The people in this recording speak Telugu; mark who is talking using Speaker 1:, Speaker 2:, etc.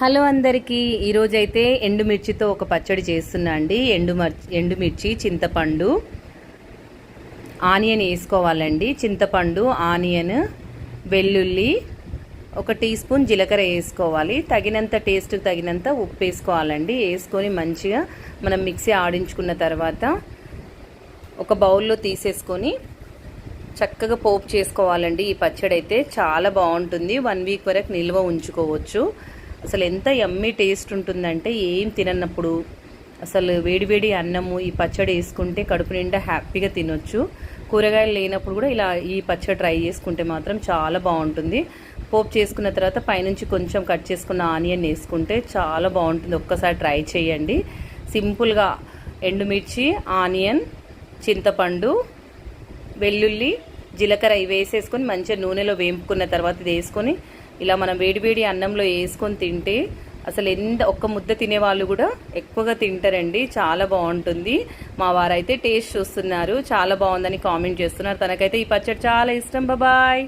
Speaker 1: హలో అందరికీ, ఈరోజైతే ఎండుమిర్చితో ఒక పచ్చడి చేస్తున్నా అండి. ఎండుమిర్చి, చింతపండు, ఆనియన్ వేసుకోవాలండి. చింతపండు, ఆనియన్, వెల్లుల్లి, ఒక టీ స్పూన్ జీలకర్ర వేసుకోవాలి. తగినంత టేస్ట్కి తగినంత ఉప్పు వేసుకోవాలండి. వేసుకొని మంచిగా మనం మిక్సీ ఆడించుకున్న తర్వాత ఒక బౌల్లో తీసేసుకొని చక్కగా పోపు చేసుకోవాలండి. ఈ పచ్చడి అయితే చాలా బాగుంటుంది. 1 వీక్ వరకు నిల్వ ఉంచుకోవచ్చు. అసలు ఎంత యమ్మీ టేస్ట్ ఉంటుందంటే ఏం తినన్నప్పుడు అసలు వేడివేడి అన్నము ఈ పచ్చడి వేసుకుంటే కడుపు నిండా హ్యాపీగా తినొచ్చు. కూరగాయలు లేనప్పుడు కూడా ఇలా ఈ పచ్చడి ట్రై చేసుకుంటే మాత్రం చాలా బాగుంటుంది. పోపు చేసుకున్న తర్వాత పైనుంచి కొంచెం కట్ చేసుకున్న ఆనియన్ వేసుకుంటే చాలా బాగుంటుంది. ఒక్కసారి ట్రై చేయండి. సింపుల్గా ఎండుమిర్చి, ఆనియన్, చింతపండు, వెల్లుల్లి, జీలకర్ర ఇవి వేసేసుకొని మంచిగా నూనెలో వేపుకున్న తర్వాత ఇది వేసుకొని ఇలా మనం వేడివేడి అన్నంలో వేసుకొని తింటే అసలు ఒక్క ముద్ద తినేవాళ్ళు కూడా ఎక్కువగా తింటారండి. చాలా బాగుంటుంది. మా వారైతే టేస్ట్ చూస్తున్నారు, చాలా బాగుందని కామెంట్ చేస్తున్నారు. తనకైతే ఈ పచ్చడి చాలా ఇష్టం. బాయ్.